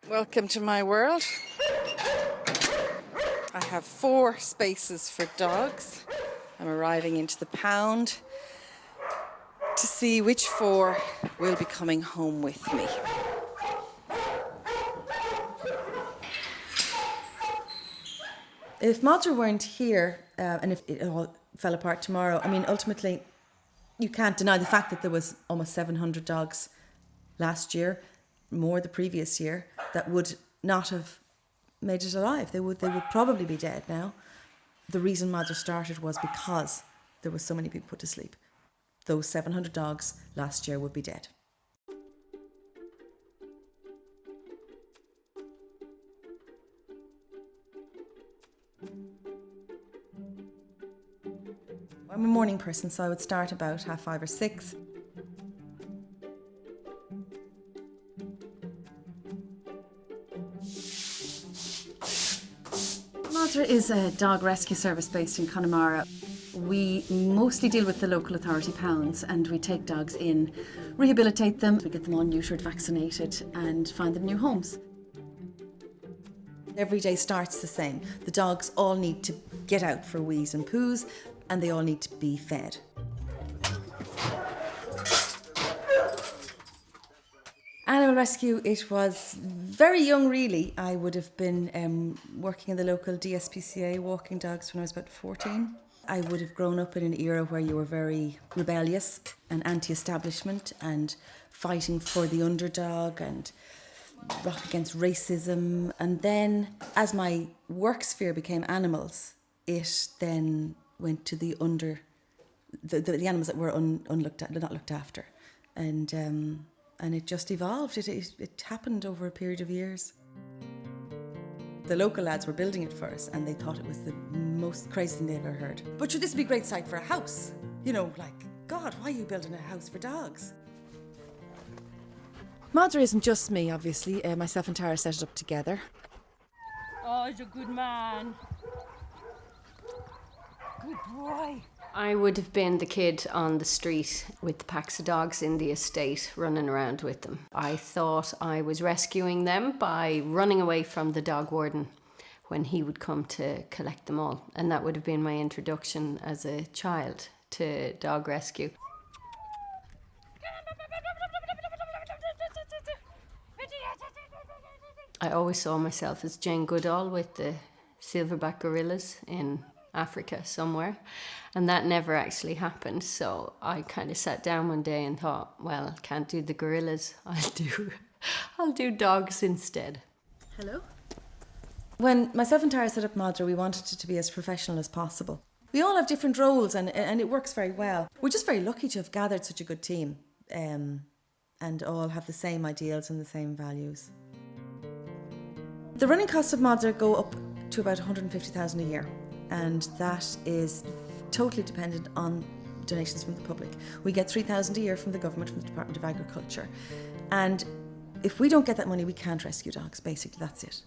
Welcome to my world. I have 4 spaces for dogs. I'm arriving into the pound to see which 4 will be coming home with me. If Madra weren't here, and if it all fell apart tomorrow, I mean, ultimately, you can't deny the fact that there was almost 700 dogs last year, more the previous year, that would not have made it alive. They would probably be dead now. The reason Madra started was because there was so many people put to sleep. Those 700 dogs last year would be dead. I'm a morning person, so I would start about 5:30 or 6. Madra is a dog rescue service based in Connemara. We mostly deal with the local authority pounds, and we take dogs in, rehabilitate them, we get them all neutered, vaccinated, and find them new homes. Every day starts the same. The dogs all need to get out for wees and poos, and they all need to be fed. Animal rescue, it was very young really. I would have been working in the local DSPCA walking dogs when I was about 14. I would have grown up in an era where you were very rebellious and anti-establishment and fighting for the underdog and rock against racism. And then as my work sphere became animals, it then went to the animals that were not looked after. And it just evolved. It happened over a period of years. The local lads were building it for us, and they thought it was the most crazy thing they'd ever heard. But should this be a great site for a house? You know, like, God, why are you building a house for dogs? Madra isn't just me, obviously. Myself and Tara set it up together. Oh, he's a good man. Good boy. I would have been the kid on the street with the packs of dogs in the estate running around with them. I thought I was rescuing them by running away from the dog warden when he would come to collect them all. And that would have been my introduction as a child to dog rescue. I always saw myself as Jane Goodall with the silverback gorillas in Africa somewhere, and that never actually happened. So I kind of sat down one day and thought, well, can't do the gorillas, I'll do dogs instead. Hello. When myself and Tara set up Madra, we wanted it to be as professional as possible. We all have different roles, and it works very well. We're just very lucky to have gathered such a good team, and all have the same ideals and the same values. The running costs of Madra go up to about 150,000 a year. And that is totally dependent on donations from the public. We get 3,000 a year from the government, from the Department of Agriculture. And if we don't get that money, we can't rescue dogs, basically, that's it.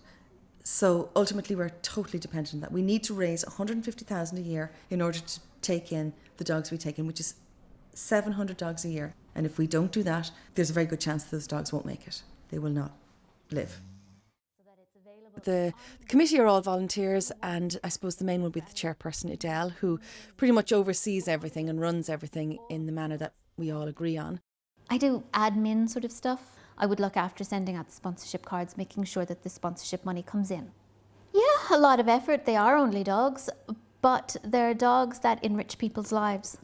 So ultimately, we're totally dependent on that. We need to raise 150,000 a year in order to take in the dogs we take in, which is 700 dogs a year. And if we don't do that, there's a very good chance that those dogs won't make it. They will not live. The committee are all volunteers, and I suppose the main will be the chairperson, Adele, who pretty much oversees everything and runs everything in the manner that we all agree on. I do admin sort of stuff. I would look after sending out the sponsorship cards, making sure that the sponsorship money comes in. Yeah, a lot of effort. They are only dogs, but they're dogs that enrich people's lives.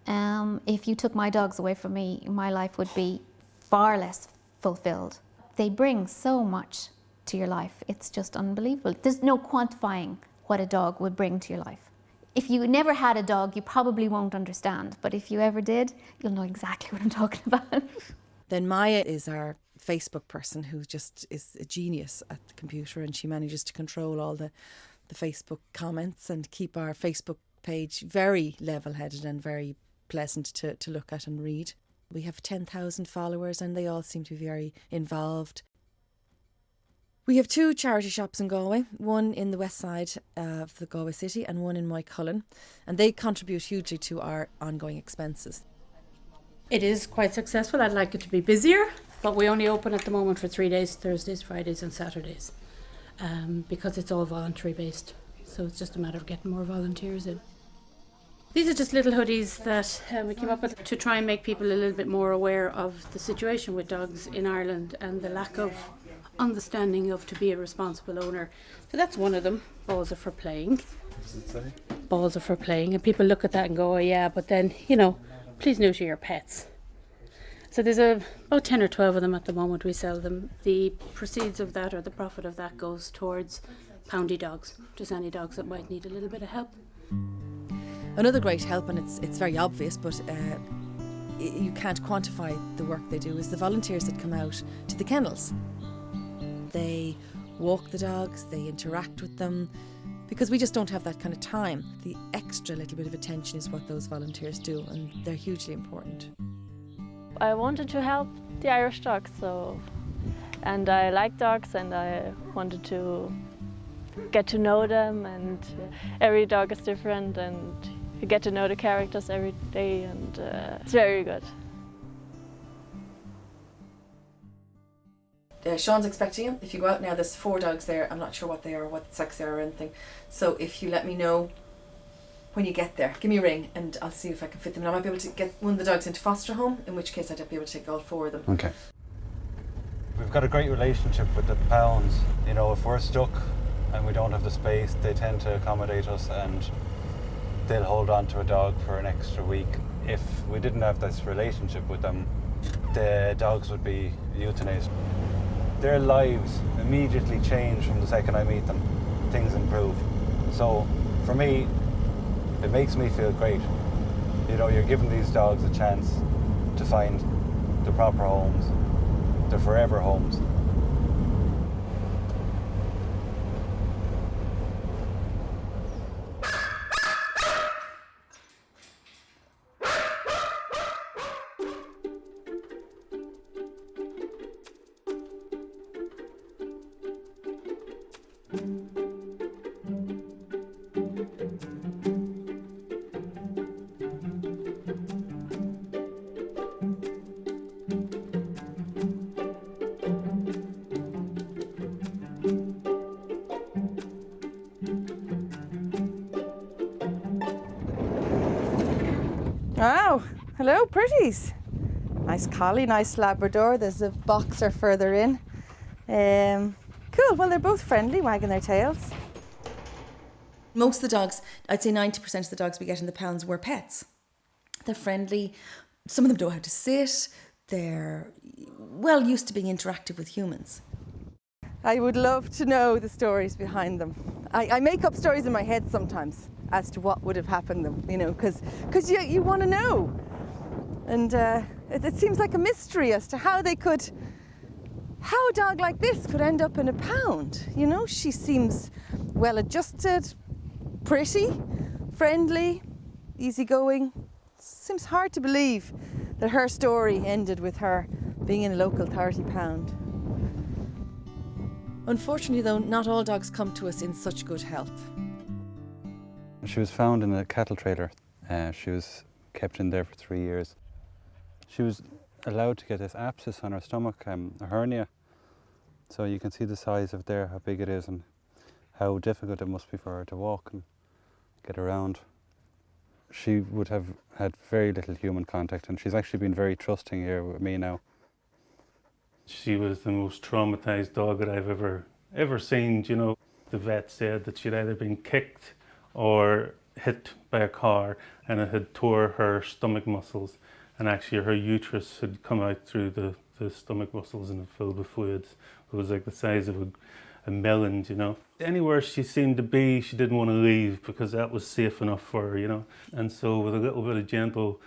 If you took my dogs away from me, my life would be far less fulfilled. They bring so much to your life. It's just unbelievable. There's no quantifying what a dog would bring to your life. If you never had a dog, you probably won't understand, but if you ever did, you'll know exactly what I'm talking about. Then Maya is our Facebook person, who just is a genius at the computer, and she manages to control all the Facebook comments and keep our Facebook page very level-headed and very pleasant to look at and read. We have 10,000 followers, and they all seem to be very involved. We have 2 charity shops in Galway, one in the west side of the Galway city and one in Moycullen, and they contribute hugely to our ongoing expenses. It is quite successful. I'd like it to be busier, But we only open at the moment for 3 days, Thursdays, Fridays and Saturdays, because it's all voluntary based. So it's just a matter of getting more volunteers in. These are just little hoodies that we came up with to try and make people a little bit more aware of the situation with dogs in Ireland and the lack of understanding of to be a responsible owner. So that's one of them. Balls are for playing. What does it say? Balls are for playing. And people look at that and go, oh yeah, but then, please neuter your pets. So there's about 10 or 12 of them at the moment. We sell them. The proceeds of that or the profit of that goes towards poundy dogs, just any dogs that might need a little bit of help. Another great help, and it's very obvious, but you can't quantify the work they do, is the volunteers that come out to the kennels. They walk the dogs, they interact with them, because we just don't have that kind of time. The extra little bit of attention is what those volunteers do, and they're hugely important. I wanted to help the Irish dogs, and I like dogs, and I wanted to get to know them, and every dog is different, and you get to know the characters every day, and it's very good. Sean's expecting him. If you go out now, there's 4 dogs there. I'm not sure what they are, what sex they are or anything. So if you let me know when you get there, give me a ring and I'll see if I can fit them in. I might be able to get one of the dogs into foster home, in which case I'd be able to take all 4 of them. Okay. We've got a great relationship with the pounds. If we're stuck and we don't have the space, they tend to accommodate us and they'll hold on to a dog for an extra week. If we didn't have this relationship with them, the dogs would be euthanized. Their lives immediately change from the second I meet them. Things improve. So for me, it makes me feel great. You're giving these dogs a chance to find the proper homes, the forever homes. Oh, hello pretties. Nice collie, nice Labrador. There's a boxer further in. Cool, well they're both friendly, wagging their tails. Most of the dogs, I'd say 90% of the dogs we get in the pounds were pets. They're friendly. Some of them know how to sit. They're well used to being interactive with humans. I would love to know the stories behind them. I make up stories in my head sometimes as to what would have happened them, because you want to know. And it seems like a mystery as to how a dog like this could end up in a pound. She seems well adjusted, pretty, friendly, easygoing. Seems hard to believe that her story ended with her being in a local 30 pound. Unfortunately though, not all dogs come to us in such good health. She was found in a cattle trailer. She was kept in there for 3 years. She was allowed to get this abscess on her stomach, a hernia. So you can see the size of there, how big it is and how difficult it must be for her to walk and get around. She would have had very little human contact, and she's actually been very trusting here with me now. She was the most traumatized dog that I've ever seen. The vet said that she'd either been kicked or hit by a car, and it had tore her stomach muscles, and actually her uterus had come out through the stomach muscles and it filled with fluids. It was like the size of a melon, Anywhere she seemed to be, she didn't want to leave because that was safe enough for her, And so with a little bit of gentle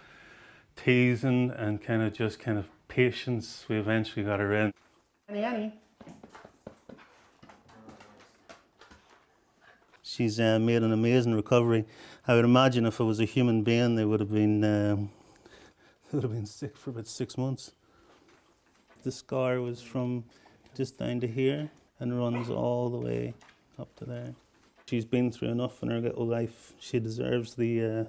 teasing and kind of patience, we eventually got her in. Annie. She's made an amazing recovery. I would imagine if it was a human being, they would have been sick for about 6 months. The scar was from just down to here and runs all the way up to there. She's been through enough in her little life. She deserves the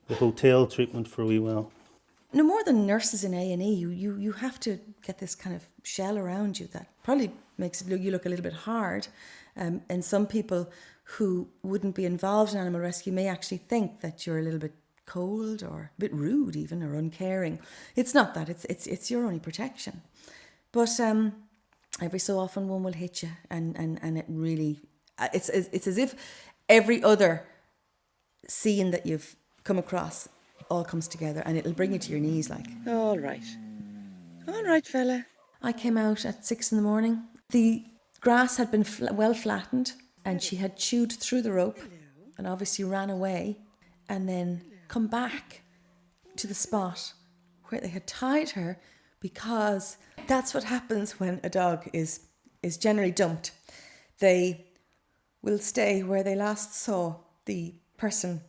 hotel treatment for a wee while. No more than nurses in A&E, you have to get this kind of shell around you that probably makes you look a little bit hard. And some people who wouldn't be involved in animal rescue may actually think that you're a little bit cold or a bit rude even, or uncaring. It's not that, it's your only protection. But every so often one will hit you, and it really, it's as if every other scene that you've come across all comes together, and it'll bring you to your knees like. All right, fella. I came out at 6 a.m. The grass had been well flattened, and she had chewed through the rope and obviously ran away, and then come back to the spot where they had tied her, because that's what happens when a dog is generally dumped. They will stay where they last saw the person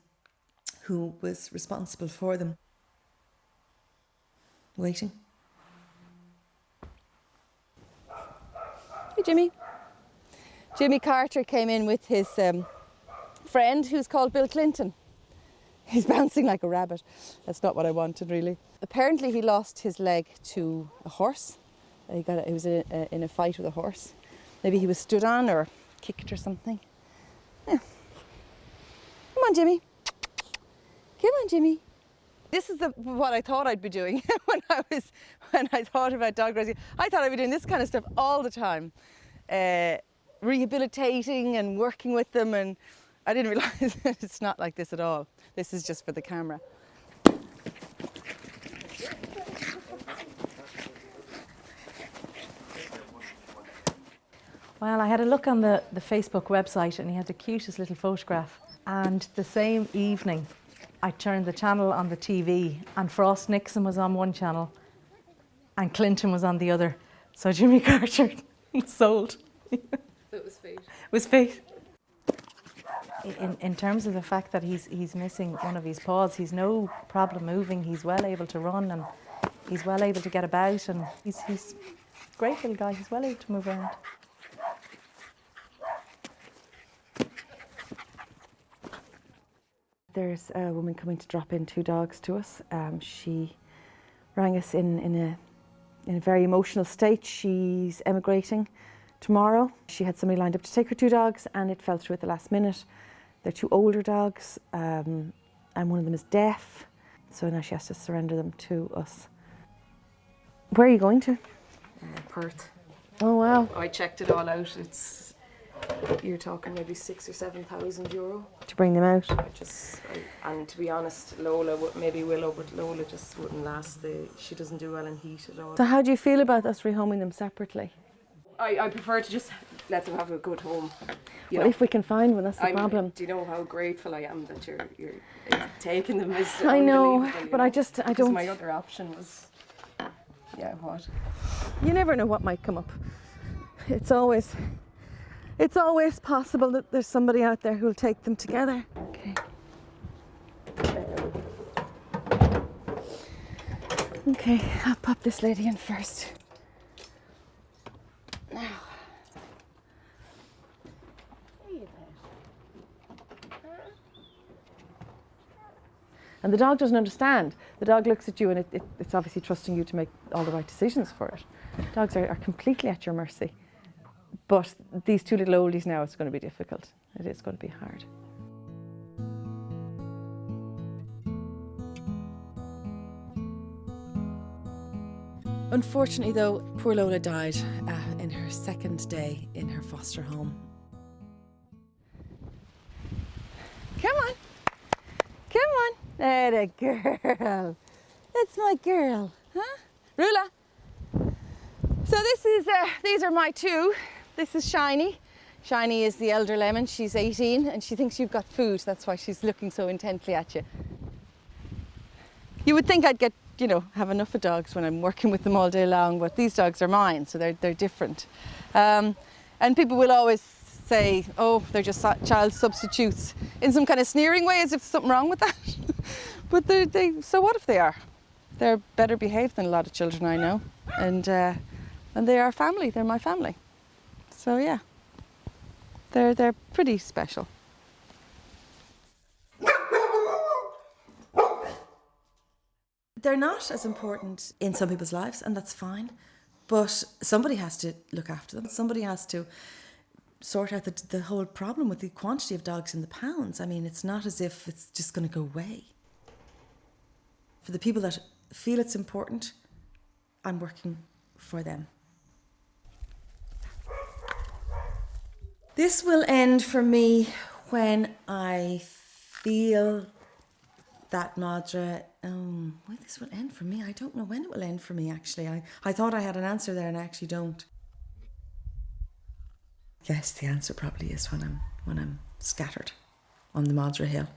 who was responsible for them, waiting. Hey, Jimmy. Jimmy Carter came in with his friend, who's called Bill Clinton. He's bouncing like a rabbit. That's not what I wanted, really. Apparently he lost his leg to a horse. He was in a fight with a horse. Maybe he was stood on or kicked or something. Yeah. Come on, Jimmy. Come on, Jimmy. This is what I thought I'd be doing when I thought about dog rescue. I thought I'd be doing this kind of stuff all the time, rehabilitating and working with them, and I didn't realise that it's not like this at all. This is just for the camera. Well, I had a look on the Facebook website, and he had the cutest little photograph. And the same evening, I turned the channel on the TV, and Frost Nixon was on one channel and Clinton was on the other. So Jimmy Carter was sold. So it was fate. It was fate. In terms of the fact that he's missing one of his paws, he's no problem moving. He's well able to run, and he's well able to get about, and he's a great little guy. He's well able to move around. There's a woman coming to drop in 2 dogs to us. She rang us in a very emotional state. She's emigrating tomorrow. She had somebody lined up to take her 2 dogs, and it fell through at the last minute. They're 2 older dogs, and one of them is deaf, so now she has to surrender them to us. Where are you going to? Perth. Oh wow. I checked it all out. You're talking maybe €6,000 or €7,000 To bring them out. and to be honest, Lola, maybe Willow, but Lola just wouldn't last. She doesn't do well in heat at all. So how do you feel about us rehoming them separately? I prefer to just let them have a good home. You Well, know, if we can find one, that's the problem. Do you know how grateful I am that you're taking them? Is I know, unbelievable, but you I because don't. my other option was, what? You never know what might come up. It's always possible that there's somebody out there who'll take them together. Okay. Okay, I'll pop this lady in first. Now. And the dog doesn't understand. The dog looks at you, and it's obviously trusting you to make all the right decisions for it. Dogs are completely at your mercy. But these 2 little oldies now, it's going to be difficult. It is going to be hard. Unfortunately though, poor Lola died in her 2nd day in her foster home. Come on. Come on. There, the girl. That's my girl. Huh? Rula. So these are my 2. This is Shiny. Shiny is the elder lemon. She's 18 and she thinks you've got food. That's why she's looking so intently at you. You would think I'd get, have enough of dogs when I'm working with them all day long, but these dogs are mine, so they're different. And people will always say, oh, they're just child substitutes, in some kind of sneering way, as if there's something wrong with that. But so what if they are? They're better behaved than a lot of children I know, and they are family. They're my family. So yeah, they're pretty special. they're not as important in some people's lives, and that's fine. But somebody has to look after them. Somebody has to sort out the whole problem with the quantity of dogs in the pounds. I mean, it's not as if it's just going to go away. For the people that feel it's important, I'm working for them. This will end for me when I feel that Madra, when this will end for me, I don't know when it will end for me, actually. I thought I had an answer there and I actually don't. Yes, the answer probably is when I'm scattered on the Madra Hill.